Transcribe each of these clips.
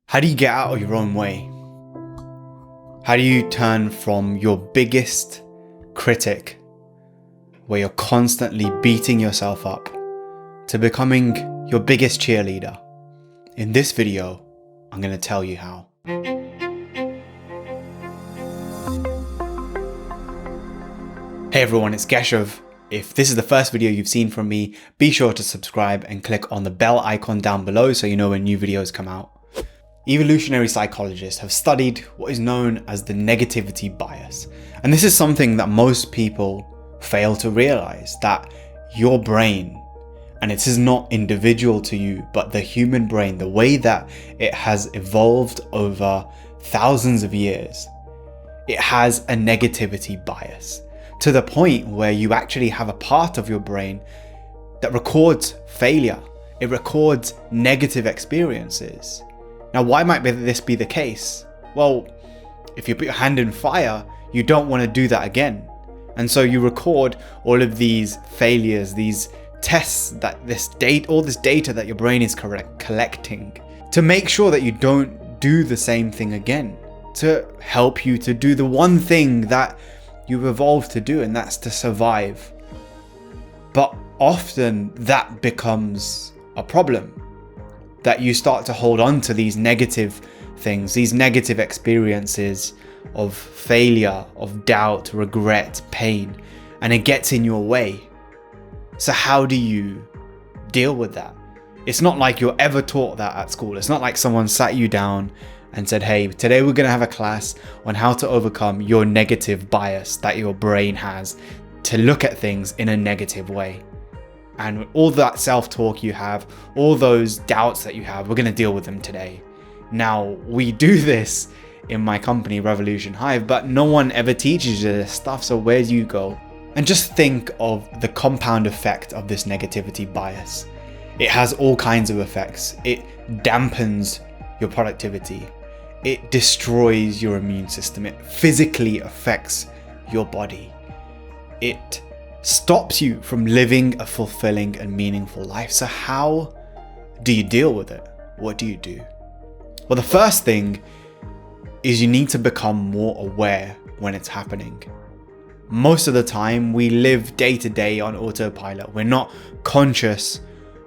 How do you get out of your own way? How do you turn from your biggest critic, where you're constantly beating yourself up, to becoming your biggest cheerleader? In this video, I'm going to tell you how. Hey everyone, it's Keshav. If this is the first video you've seen from me, be sure to subscribe and click on the bell icon down below so you know when new videos come out. Evolutionary psychologists have studied what is known as the negativity bias. And this is something that most people fail to realize, that your brain, and it is not individual to you, but the human brain, the way that it has evolved over thousands of years, it has a negativity bias, to the point where you actually have a part of your brain that records failure. It records negative experiences. Now, why might this be the case? Well, if you put your hand in fire, you don't want to do that again. And so you record all of these failures, these tests, all this data that your brain is collecting, to make sure that you don't do the same thing again, to help you to do the one thing that you've evolved to do, and that's to survive. But often that becomes a problem, that you start to hold on to these negative things, these negative experiences of failure, of doubt, regret, pain, and it gets in your way. So how do you deal with that? It's not like you're ever taught that at school. It's not like someone sat you down and said, hey, today we're going to have a class on how to overcome your negative bias that your brain has to look at things in a negative way. And all that self-talk you have, all those doubts that you have, we're going to deal with them today. Now, we do this in my company, Revolution Hive, but no one ever teaches you this stuff, so where do you go? And just think of the compound effect of this negativity bias. It has all kinds of effects. It dampens your productivity. It destroys your immune system. It physically affects your body. It stops you from living a fulfilling and meaningful life. So how do you deal with it? What do you do? Well, the first thing is you need to become more aware when it's happening. Most of the time we live day to day on autopilot. We're not conscious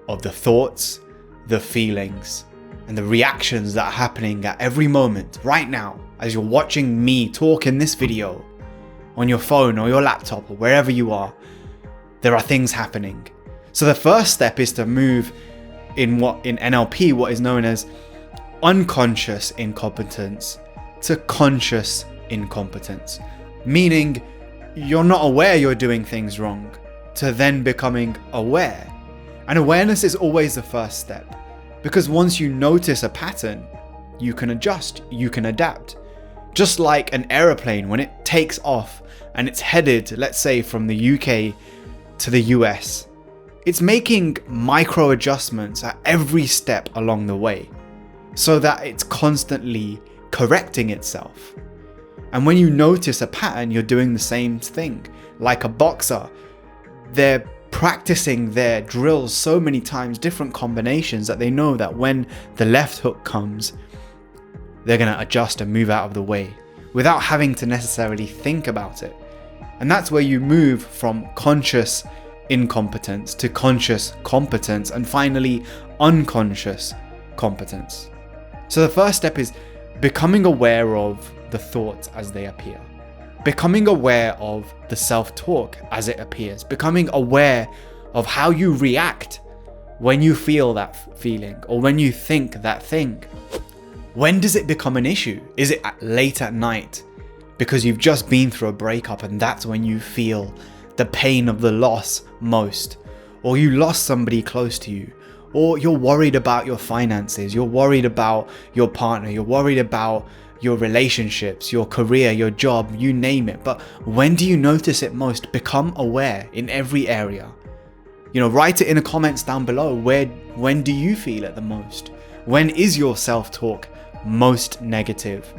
of the thoughts, the feelings, and the reactions that are happening at every moment. Right now, as you're watching me talk in this video, on your phone or your laptop or wherever you are, there are things happening. So the first step is to move in NLP, what is known as unconscious incompetence, to conscious incompetence. Meaning you're not aware you're doing things wrong, to then becoming aware. And awareness is always the first step, because once you notice a pattern, you can adjust, you can adapt. Just like an aeroplane, when it takes off and it's headed, let's say, from the UK to the US, it's making micro adjustments at every step along the way so that it's constantly correcting itself. And when you notice a pattern, you're doing the same thing. Like a boxer, they're practicing their drills so many times, different combinations, that they know that when the left hook comes, they're going to adjust and move out of the way without having to necessarily think about it. And that's where you move from conscious incompetence to conscious competence, and finally unconscious competence. So the first step is becoming aware of the thoughts as they appear, becoming aware of the self-talk as it appears, becoming aware of how you react when you feel that feeling or when you think that thing. When does it become an issue? Is it late at night because you've just been through a breakup and that's when you feel the pain of the loss most? Or you lost somebody close to you? Or you're worried about your finances, you're worried about your partner, you're worried about your relationships, your career, your job, you name it. But when do you notice it most? Become aware in every area. Write it in the comments down below. When do you feel it the most? When is your self-talk most negative?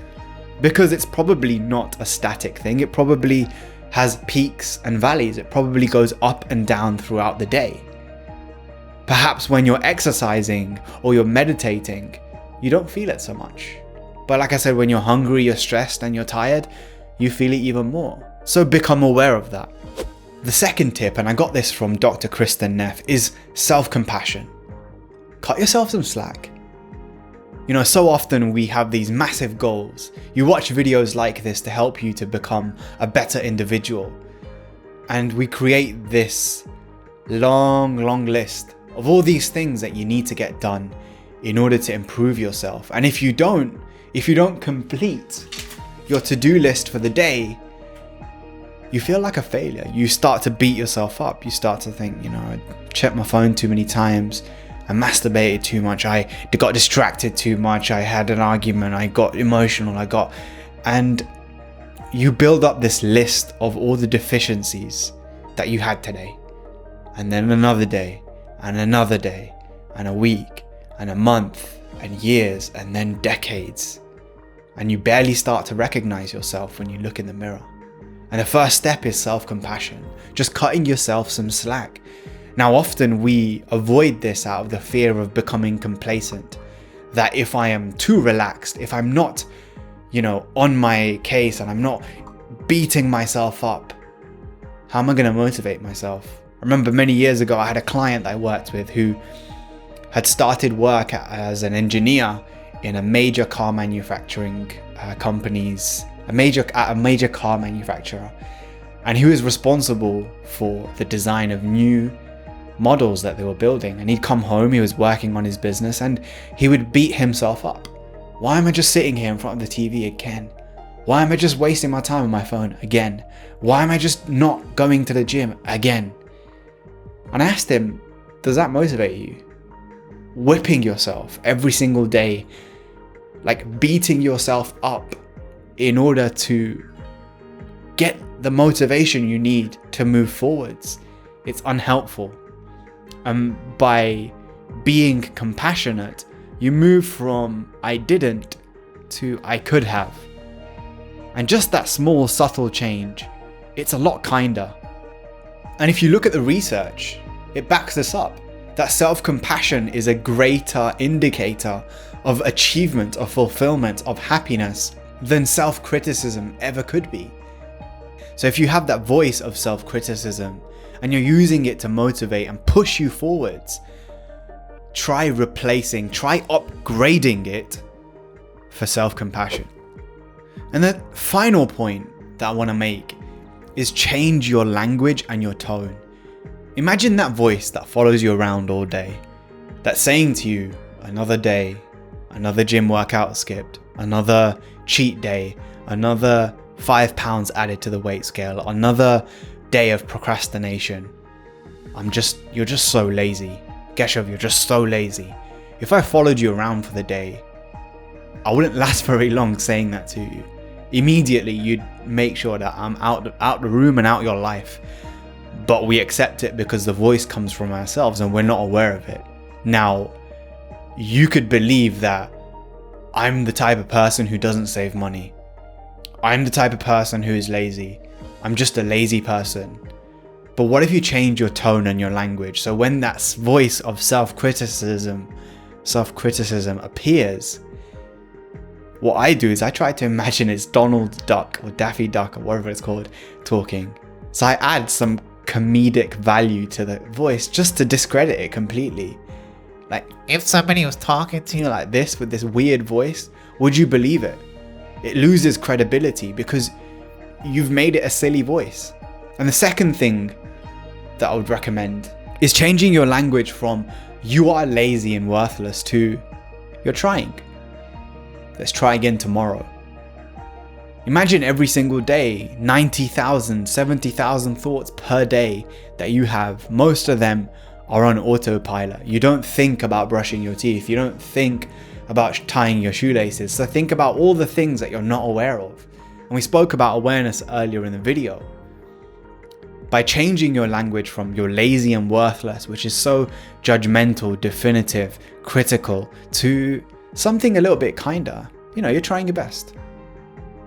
Because it's probably not a static thing. It probably has peaks and valleys. It probably goes up and down throughout the day. Perhaps when you're exercising or you're meditating, you don't feel it so much. But like I said, when you're hungry, you're stressed and you're tired, you feel it even more. So become aware of that. The second tip, and I got this from Dr. Kristen Neff, is self-compassion. Cut yourself some slack. You know, so often we have these massive goals. You watch videos like this to help you to become a better individual. And we create this long list of all these things that you need to get done in order to improve yourself. And if you don't complete your to-do list for the day, you feel like a failure. You start to beat yourself up. You start to think, I checked my phone too many times. I masturbated too much. I got distracted too much. I had an argument. I got emotional. And you build up this list of all the deficiencies that you had today. And then another day, and another day, and a week, and a month, and years, and then decades. And you barely start to recognize yourself when you look in the mirror. And the first step is self-compassion, just cutting yourself some slack. Now, often we avoid this out of the fear of becoming complacent, that if I am too relaxed, if I'm not, on my case and I'm not beating myself up, how am I going to motivate myself? I remember many years ago, I had a client that I worked with who had started work as an engineer in a major car manufacturing a major car manufacturer, and he was responsible for the design of new models that they were building. And he'd come home, he was working on his business, and he would beat himself up. Why am I just sitting here in front of the TV again? Why am I just wasting my time on my phone again? Why am I just not going to the gym again? And I asked him, does that motivate you? Whipping yourself every single day, like beating yourself up in order to get the motivation you need to move forwards. It's unhelpful. By being compassionate, you move from I didn't to I could have. And just that small, subtle change, it's a lot kinder. And if you look at the research, it backs this up. That self-compassion is a greater indicator of achievement, of fulfillment, of happiness than self-criticism ever could be. So if you have that voice of self-criticism and you're using it to motivate and push you forwards, try upgrading it for self-compassion. And the final point that I want to make is change your language and your tone. Imagine that voice that follows you around all day, that's saying to you, another day, another gym workout skipped, another cheat day, another 5 pounds added to the weight scale, another day of procrastination. You're just so lazy. Geshav, you're just so lazy. If I followed you around for the day, I wouldn't last very long saying that to you. Immediately, you'd make sure that I'm out the room and out your life. But we accept it because the voice comes from ourselves and we're not aware of it. Now, you could believe that I'm the type of person who doesn't save money. I'm the type of person who is lazy. I'm just a lazy person. But what if you change your tone and your language? So when that voice of self-criticism appears, what I do is I try to imagine it's Donald Duck or Daffy Duck or whatever it's called talking. So I add some comedic value to the voice just to discredit it completely. Like, if somebody was talking to you like this with this weird voice, would you believe it? It loses credibility because you've made it a silly voice. And the second thing that I would recommend is changing your language from you are lazy and worthless to you're trying. Let's try again tomorrow. Imagine every single day, 90,000, 70,000 thoughts per day that you have. Most of them are on autopilot. You don't think about brushing your teeth. You don't think about tying your shoelaces. So think about all the things that you're not aware of. And we spoke about awareness earlier in the video. By changing your language from you're lazy and worthless, which is so judgmental, definitive, critical, to something a little bit kinder. You're trying your best.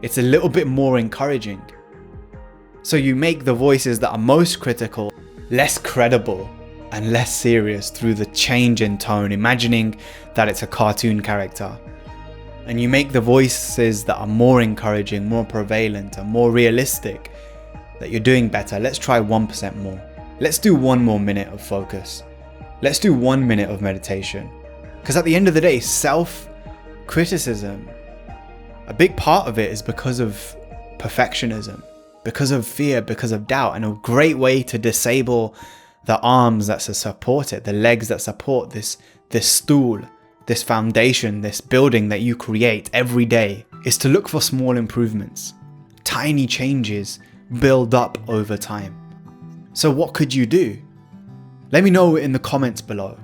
It's a little bit more encouraging. So you make the voices that are most critical less credible and less serious through the change in tone, imagining that it's a cartoon character. And you make the voices that are more encouraging, more prevalent, and more realistic, that you're doing better. Let's try 1% more. Let's do 1 more minute of focus. Let's do 1 minute of meditation. Because at the end of the day, self-criticism, a big part of it is because of perfectionism, because of fear, because of doubt. And a great way to disable the arms that support it, the legs that support this stool, this foundation, this building that you create every day, is to look for small improvements. Tiny changes build up over time. So what could you do? Let me know in the comments below.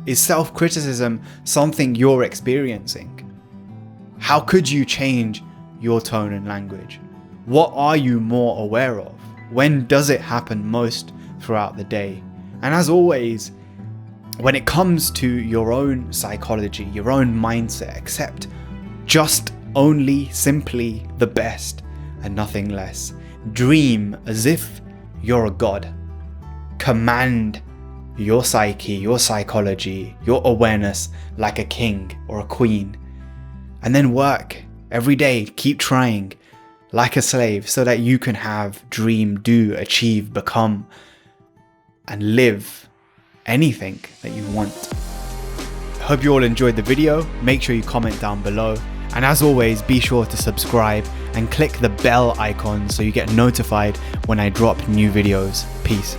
Is self-criticism something you're experiencing? How could you change your tone and language? What are you more aware of? When does it happen most throughout the day? And as always, when it comes to your own psychology, your own mindset, accept just only simply the best and nothing less. Dream as if you're a god. Command your psyche, your psychology, your awareness like a king or a queen. And then work every day, keep trying like a slave so that you can have, dream, do, achieve, become, and live anything that you want. I hope you all enjoyed the video. Make sure you comment down below. And as always, be sure to subscribe and click the bell icon so you get notified when I drop new videos. Peace.